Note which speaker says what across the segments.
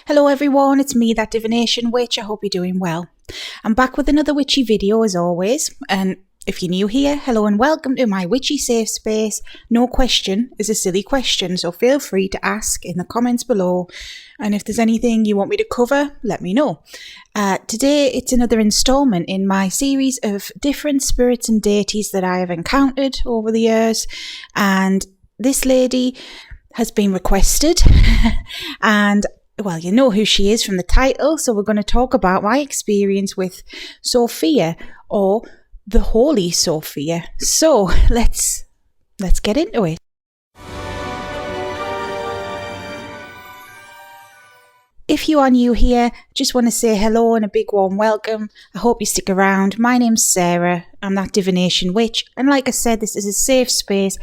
Speaker 1: Hello everyone, it's me, that divination witch. I hope you're doing well. I'm back with another witchy video as always, and if you're new here, hello and welcome to my witchy safe space. No question is a silly question, so feel free to ask in the comments below, and if there's anything you want me to cover, let me know. Today it's another installment in my series of different spirits and deities that I have encountered over the years, and this lady has been requested and well, you know who she is from the title, so we're going to talk about my experience with Sophia, or the Holy Sophia. So let's get into it. If you are new here, just want to say hello and a big warm welcome. I hope you stick around. My name's Sarah. I'm that divination witch, and like I said, this is a safe space.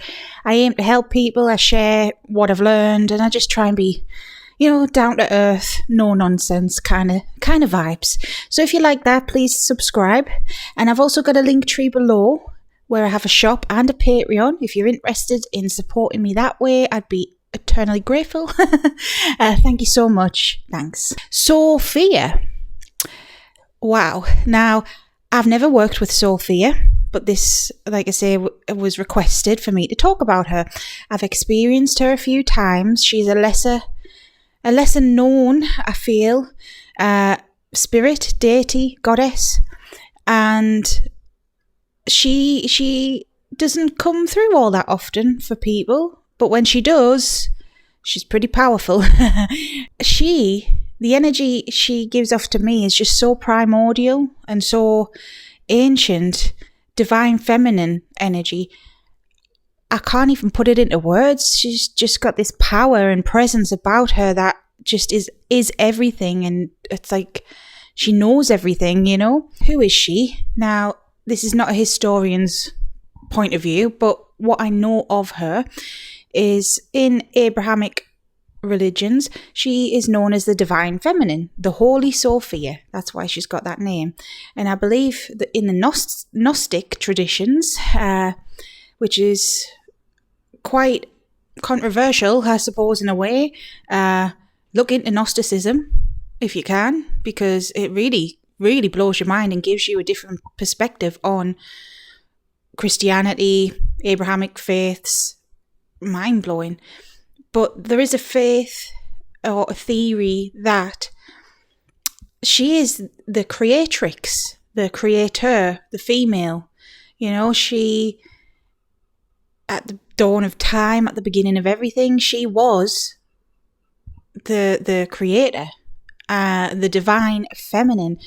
Speaker 1: I aim to help people. I share what I've learned, and I just try and be, down to earth, no nonsense kind of vibes. So if you like that, please subscribe. And I've also got a link tree below where I have a shop and a Patreon. If you're interested in supporting me that way, I'd be eternally grateful. Thank you so much. Thanks. Sophia. Wow. Now, I've never worked with Sophia, but this, like I say, was requested for me to talk about her. I've experienced her a few times. She's a lesser known, I feel, spirit, deity, goddess, and she doesn't come through all that often for people, but when she does, she's pretty powerful. The energy she gives off to me is just so primordial and so ancient, divine feminine energy. I can't even put it into words. She's just got this power and presence about her that just is everything. And it's like she knows everything, Who is she? Now, this is not a historian's point of view, but what I know of her is in Abrahamic religions, she is known as the divine feminine, the Holy Sophia. That's why she's got that name. And I believe that in the Gnostic traditions, which is quite controversial, I suppose, in a way. Look into Gnosticism if you can, because it really, really blows your mind and gives you a different perspective on Christianity, Abrahamic faiths. Mind-blowing. But there is a faith or a theory that she is the creatrix, the creator, the female. She, at the dawn of time, at the beginning of everything, she was the creator, the divine feminine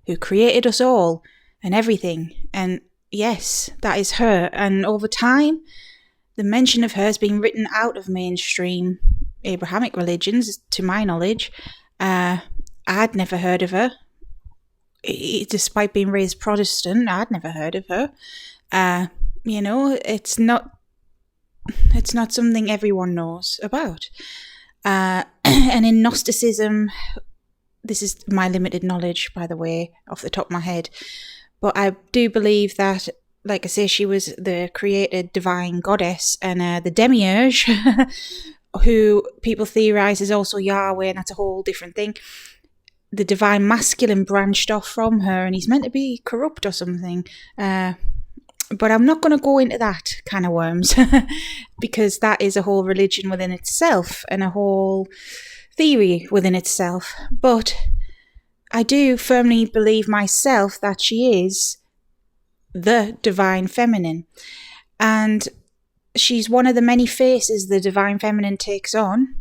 Speaker 1: who created us all and everything. And yes, that is her. And over time, the mention of her has been written out of mainstream Abrahamic religions, to my knowledge. I'd never heard of her. Despite being raised Protestant, I'd never heard of her. It's not something everyone knows about. And in Gnosticism, this is my limited knowledge, by the way, off the top of my head, but I do believe that, like I say, she was the created divine goddess, and the demiurge, who people theorize is also Yahweh, and that's a whole different thing. The divine masculine branched off from her, and he's meant to be corrupt or something. But I'm not going to go into that kind of worms because that is a whole religion within itself and a whole theory within itself. But I do firmly believe myself that she is the divine feminine. And she's one of the many faces the divine feminine takes on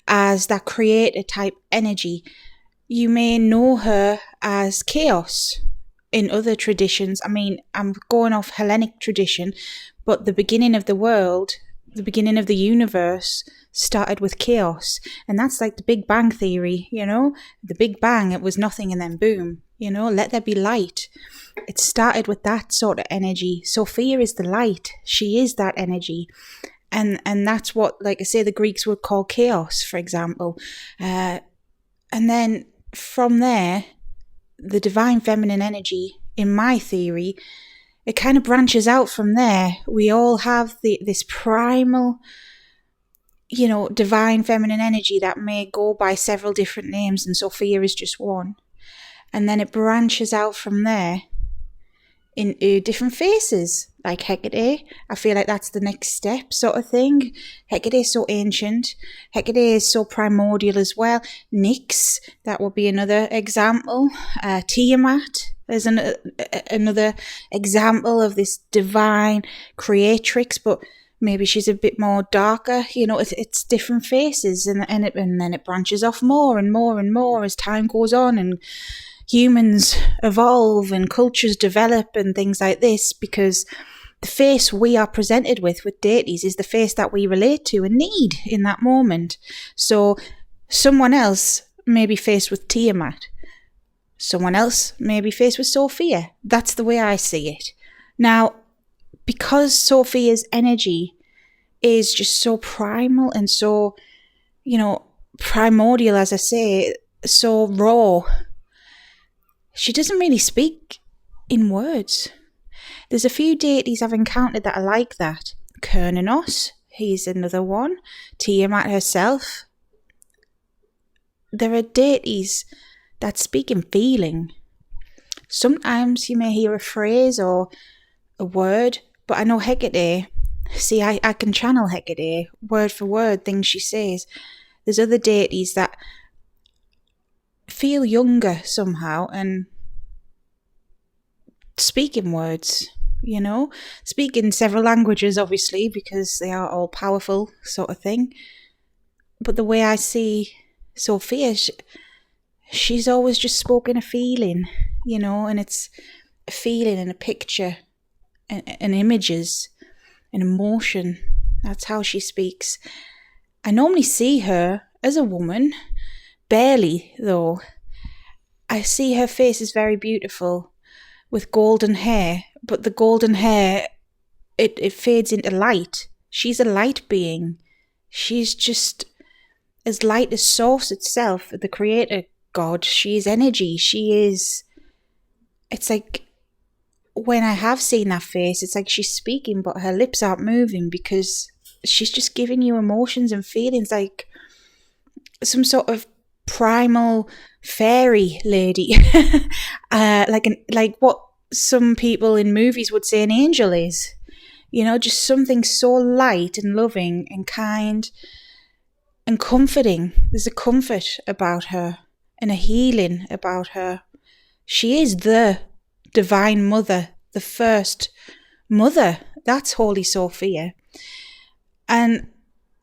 Speaker 1: as that creator type energy. You may know her as chaos. In other traditions, I'm going off Hellenic tradition, but the beginning of the world, the beginning of the universe started with chaos. And that's like the Big Bang theory, The Big Bang, it was nothing and then boom, let there be light. It started with that sort of energy. Sophia is the light. She is that energy. And that's what, like I say, the Greeks would call chaos, for example. And then from there, the divine feminine energy, in my theory, it kind of branches out from there. We all have this primal divine feminine energy that may go by several different names, and Sophia is just one. And then it branches out from there into different faces, like Hecate. I feel like that's the next step sort of thing. Hecate is so ancient. Hecate is so primordial as well. Nyx, that would be another example. Tiamat is another example of this divine creatrix, but maybe she's a bit more darker. It's different faces, and then it branches off more and more and more as time goes on, and humans evolve and cultures develop and things like this, because the face we are presented with deities is the face that we relate to and need in that moment. So someone else may be faced with Tiamat. Someone else may be faced with Sophia. That's the way I see it. Now, because Sophia's energy is just so primal and so, primordial, as I say, so raw, she doesn't really speak in words. There's a few deities I've encountered that are like that. Kernanos, he's another one. Tiamat herself. There are deities that speak in feeling. Sometimes you may hear a phrase or a word, but I know Hecate. See, I can channel Hecate, word for word, things she says. There's other deities that feel younger somehow and speak in words, speak in several languages, obviously, because they are all powerful sort of thing. But the way I see Sophia, she's always just spoken a feeling, and it's a feeling and a picture and images and emotion. That's how she speaks. I normally see her as a woman, barely though. I see her face is very beautiful with golden hair, but the golden hair, it fades into light. She's a light being. She's just as light as Source itself, the creator God. She is energy. It's like, when I have seen that face, it's like she's speaking, but her lips aren't moving, because she's just giving you emotions and feelings, like some sort of primal fairy lady, like what some people in movies would say an angel is. Just something so light and loving and kind and comforting. There's a comfort about her and a healing about her. She is the divine mother, the first mother. That's Holy Sophia. And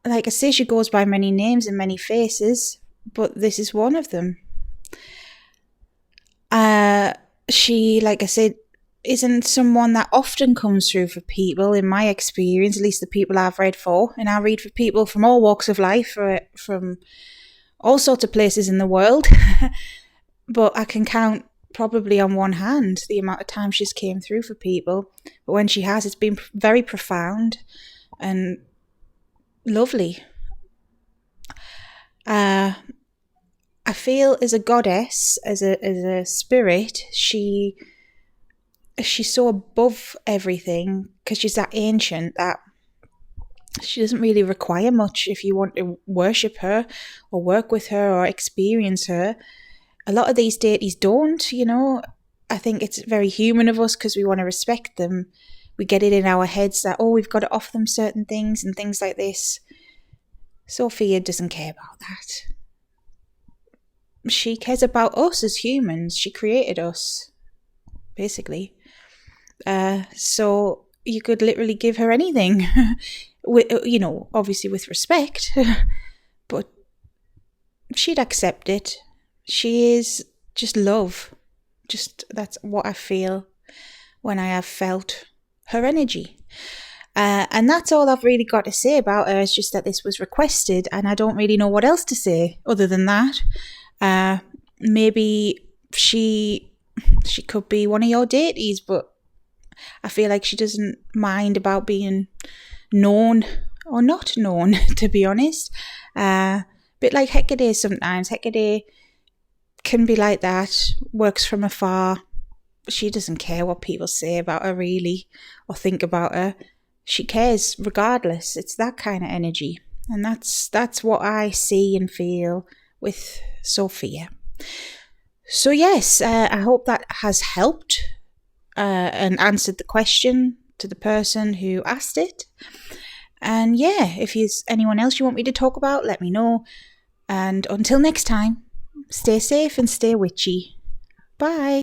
Speaker 1: like I say, she goes by many names and many faces, but this is one of them. She, like I said, isn't someone that often comes through for people, in my experience, at least the people I've read for. And I read for people from all walks of life, from all sorts of places in the world. But I can count probably on one hand the amount of time she's came through for people. But when she has, it's been very profound and lovely. I feel as a goddess, as a spirit, she's so above everything, because she's that ancient that she doesn't really require much if you want to worship her or work with her or experience her. A lot of these deities don't, I think it's very human of us, because we want to respect them. We get it in our heads that, we've got to offer them certain things and things like this. Sophia doesn't care about that. She cares about us as humans. She created us, basically. So you could literally give her anything, obviously with respect, but she'd accept it. She is just love. That's what I feel when I have felt her energy. And that's all I've really got to say about her. It's just that this was requested, and I don't really know what else to say other than that. Maybe she could be one of your deities, but I feel like she doesn't mind about being known or not known, to be honest. Bit like Hecate sometimes. Hecate can be like that, works from afar. She doesn't care what people say about her, really, or think about her. She cares regardless. It's that kind of energy. And that's what I see and feel with Sophia. So yes, I hope that has helped and answered the question to the person who asked it. And yeah, if there's anyone else you want me to talk about, let me know. And until next time, stay safe and stay witchy. Bye.